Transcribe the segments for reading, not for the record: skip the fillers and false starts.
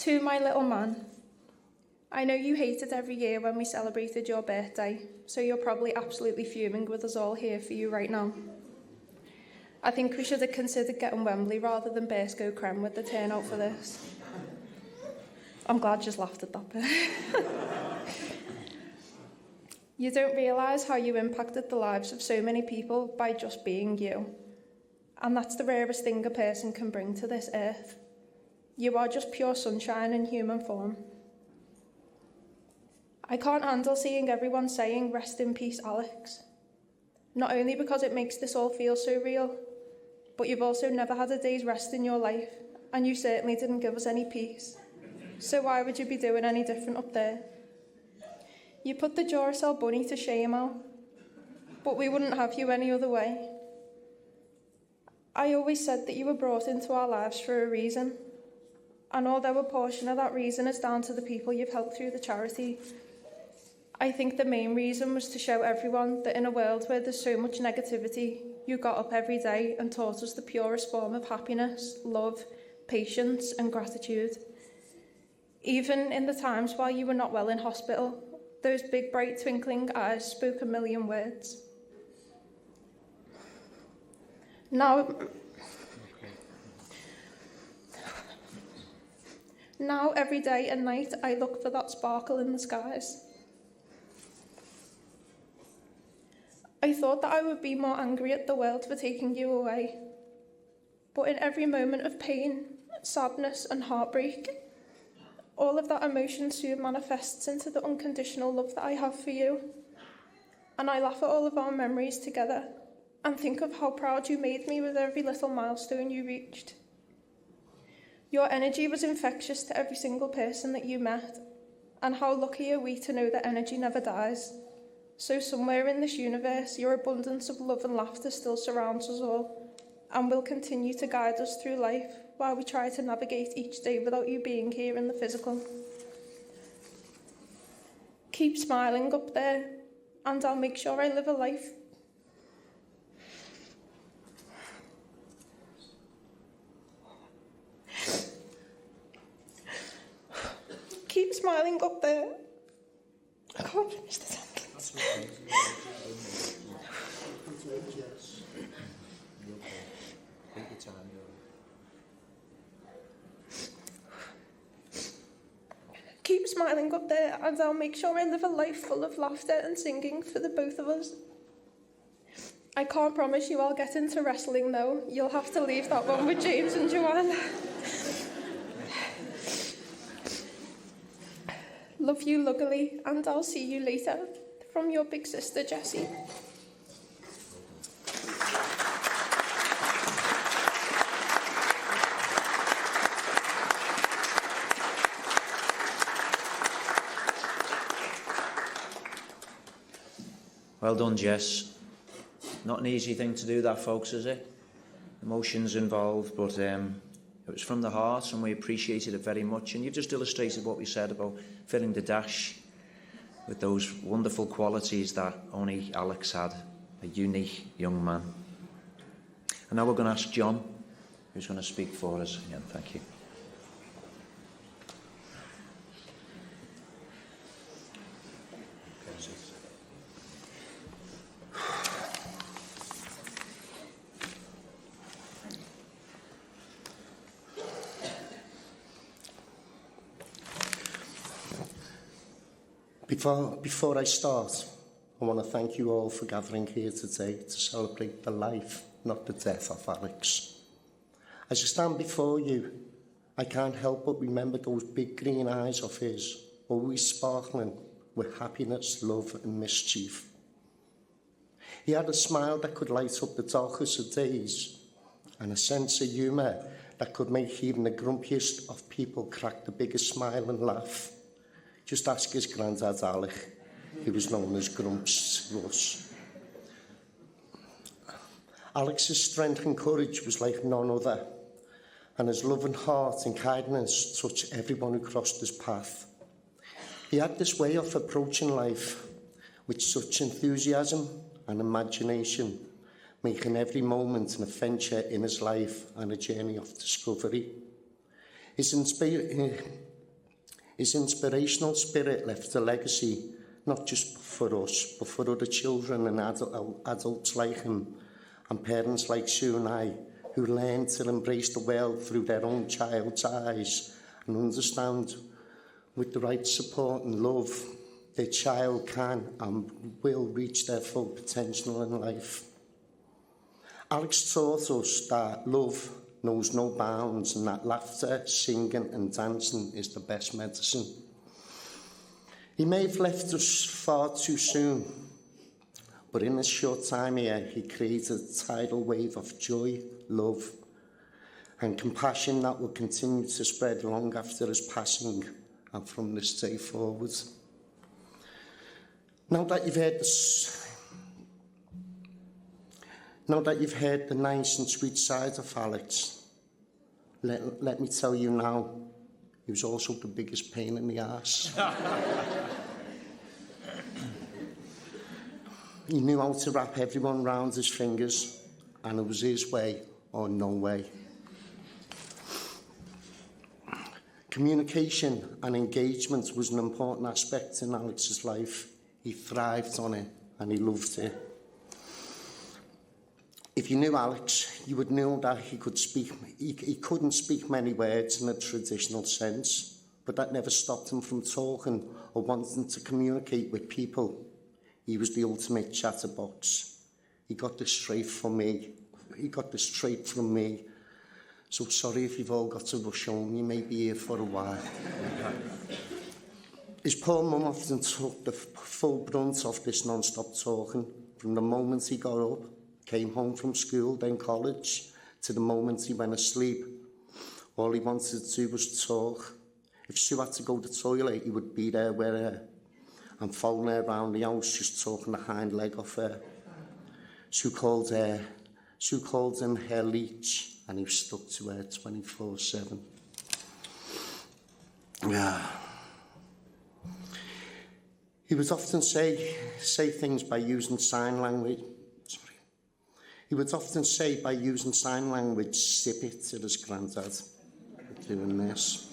To my little man, I know you hate it every year when we celebrated your birthday, so you're probably absolutely fuming with us all here for you right now. I think we should have considered getting Wembley rather than Bersco Creme with the turnout for this. I'm glad you just laughed at that bit. You don't realise how you impacted the lives of so many people by just being you. And that's the rarest thing a person can bring to this earth. You are just pure sunshine in human form. I can't handle seeing everyone saying, "Rest in peace, Alex." Not only because it makes this all feel so real, but you've also never had a day's rest in your life, and you certainly didn't give us any peace. So why would you be doing any different up there? You put the Duracell bunny to shame, Al, but we wouldn't have you any other way. I always said that you were brought into our lives for a reason, and although a portion of that reason is down to the people you've helped through the charity, I think the main reason was to show everyone that in a world where there's so much negativity, you got up every day and taught us the purest form of happiness, love, patience and gratitude. Even in the times while you were not well in hospital, those big bright twinkling eyes spoke a million words. Now every day and night I look for that sparkle in the skies. I thought that I would be more angry at the world for taking you away. But in every moment of pain, sadness and heartbreak, all of that emotion soon manifests into the unconditional love that I have for you. And I laugh at all of our memories together and think of how proud you made me with every little milestone you reached. Your energy was infectious to every single person that you met, and how lucky are we to know that energy never dies. So somewhere in this universe, your abundance of love and laughter still surrounds us all, and will continue to guide us through life while we try to navigate each day without you being here in the physical. Keep smiling up there, and I'll make sure I live a life. Keep smiling up there. I can't finish the sentence. Keep smiling up there, and I'll make sure I live a life full of laughter and singing for the both of us. I can't promise you I'll get into wrestling though. You'll have to leave that one with James and Joanne. Love you luggily, and I'll see you later. From your big sister, Jessie. Well done, Jess. Not an easy thing to do that, folks, is it? Emotions involved, but it was from the heart and we appreciated it very much. And you've just illustrated what we said about filling the dash with those wonderful qualities that only Alex had, a unique young man. And now we're going to ask John, who's going to speak for us again. Thank you. Before I start, I want to thank you all for gathering here today to celebrate the life, not the death of Alex. As I stand before you, I can't help but remember those big green eyes of his, always sparkling with happiness, love and mischief. He had a smile that could light up the darkest of days, and a sense of humour that could make even the grumpiest of people crack the biggest smile and laugh. Just ask his granddad, Alec. He was known as Grumps to us. Alex's strength and courage was like none other, and his love and heart and kindness touched everyone who crossed his path. He had this way of approaching life with such enthusiasm and imagination, making every moment an adventure in his life and a journey of discovery. His inspirational spirit left a legacy, not just for us, but for other children and adults like him, and parents like Sue and I, who learn to embrace the world through their own child's eyes and understand with the right support and love, their child can and will reach their full potential in life. Alex taught us that love knows no bounds and that laughter, singing and dancing is the best medicine. He may have left us far too soon, but in his short time here, he created a tidal wave of joy, love and compassion that will continue to spread long after his passing and from this day forward. Now that you've heard the nice and sweet side of Alex, let me tell you now, he was also the biggest pain in the arse. He knew how to wrap everyone round his fingers, and it was his way or no way. Communication and engagement was an important aspect in Alex's life. He thrived on it, and he loved it. If you knew Alex, you would know that he couldn't speak many words in a traditional sense, but that never stopped him from talking or wanting to communicate with people. He was the ultimate chatterbox. He got this straight from me. So sorry if you've all got to rush home. You may be here for a while. His poor mum often took the full brunt of this non-stop talking from the moment he got up, came home from school, then college, to the moment he went asleep. All he wanted to do was talk. If Sue had to go to the toilet, he would be there with her and following her around the house, just talking the hind leg off her. Sue called him her leech, and he was stuck to her 24/7. Yeah. He would often say things by using sign language. He would often say by using sign language, "Sip it," to his granddad, doing this.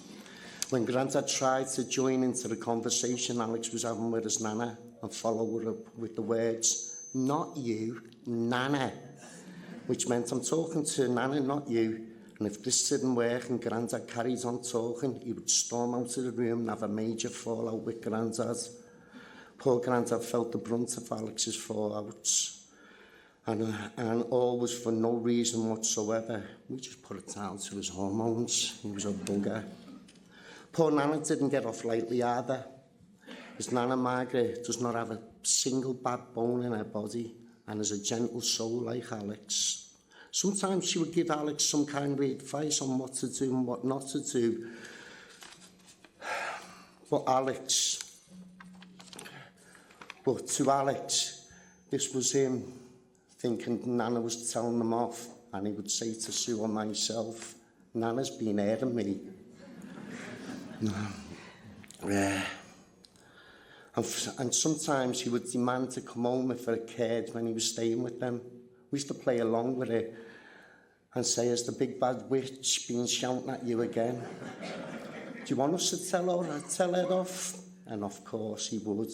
When Granddad tried to join into the conversation Alex was having with his nana and follow her up with the words, "Not you, Nana," which meant I'm talking to Nana, not you. And if this didn't work and Granddad carried on talking, he would storm out of the room and have a major fallout with Granddad. Poor Granddad felt the brunt of Alex's fallouts. And all was for no reason whatsoever. We just put it down to his hormones. He was a bugger. Poor Nana didn't get off lightly either. His Nana Margaret does not have a single bad bone in her body and is a gentle soul like Alex. Sometimes she would give Alex some kind of advice on what to do and what not to do. But to Alex, this was him thinking Nana was telling them off, and he would say to Sue and myself, "Nana's been airing me." Yeah. And sometimes he would demand to come home if it occurred when he was staying with them. We used to play along with it and say, "Has the big bad witch been shouting at you again? Do you want us to tell her off?" And of course he would.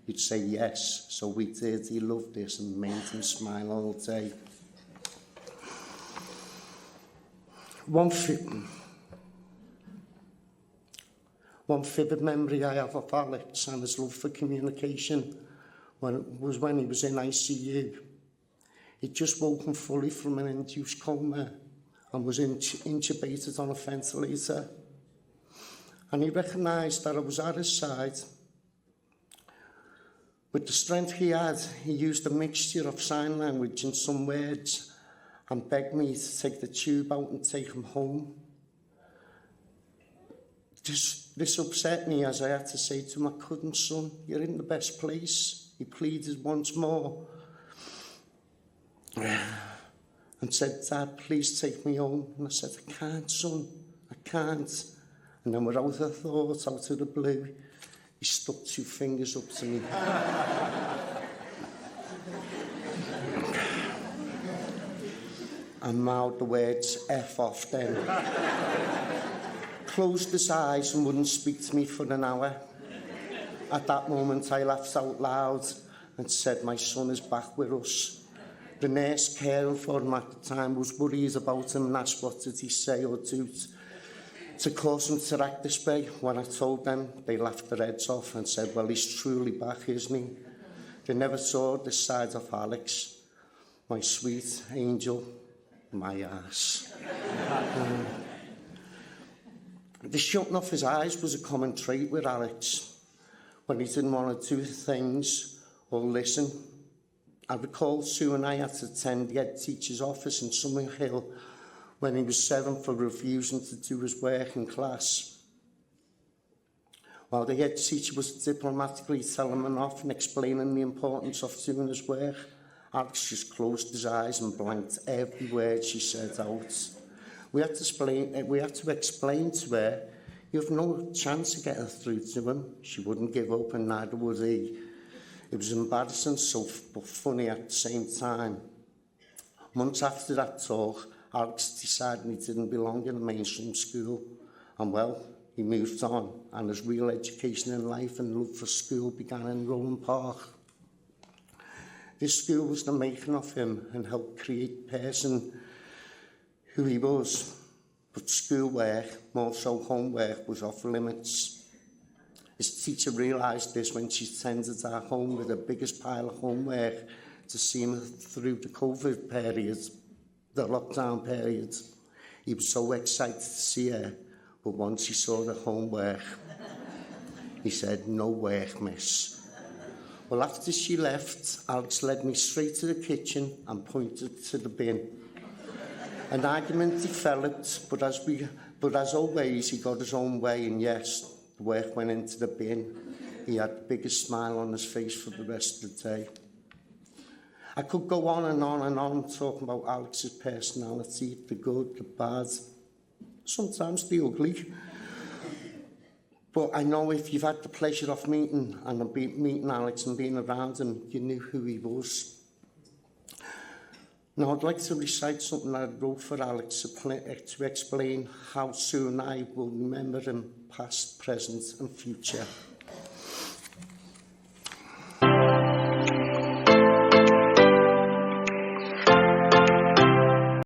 He'd say yes. So we did. He loved this and made him smile all day. One vivid memory I have of Alex and his love for communication was when he was in ICU. He'd just woken fully from an induced coma and was intubated on a ventilator. And he recognised that I was at his side. With the strength he had, he used a mixture of sign language and some words and begged me to take the tube out and take him home. This upset me as I had to say to him, "I couldn't, son. You're in the best place." He pleaded once more and said, "Dad, please take me home." And I said, "I can't, son. I can't." And then without a thought, out of the blue, he stuck 2 fingers up to me. And mouthed the words, "F off then." closed his eyes and wouldn't speak to me for an hour. At that moment, I laughed out loud and said, "My son is back with us." The nurse caring for him at the time was worried about him and asked what did he say or do to cause him to act this way. When I told them, they laughed their heads off and said, "Well, he's truly back, isn't he?" They never saw this side of Alex, my sweet angel, my ass. The shutting off his eyes was a common trait with Alex. When he didn't want to do things or listen. I recall Sue and I had to attend the head teacher's office in Summerhill when he was 7 for refusing to do his work in class. While the head teacher was diplomatically telling him off and explaining the importance of doing his work, Alex just closed his eyes and blanked every word she said out. We had to explain to her, "You have no chance of getting through to him." She wouldn't give up, and neither would he. It was embarrassing, but funny at the same time. Months after that talk, Alex decided he didn't belong in a mainstream school. And well, he moved on, and his real education in life and love for school began in Roland Park. This school was the making of him and helped create the person who he was. But schoolwork, more so homework, was off limits. His teacher realised this when she attended our home with the biggest pile of homework to see him through the COVID period, the lockdown period. He was so excited to see her, but once he saw the homework, he said, "No work, miss." Well, after she left, Alex led me straight to the kitchen and pointed to the bin. An argument developed, but as always, he got his own way, and yes, the work went into the bin. He had the biggest smile on his face for the rest of the day. I could go on and on and on talking about Alex's personality, the good, the bad, sometimes the ugly. But I know if you've had the pleasure of meeting Alex and being around him, you knew who he was. Now, I'd like to recite something I wrote for Alex to explain how Sue and I will remember him, past, present and future.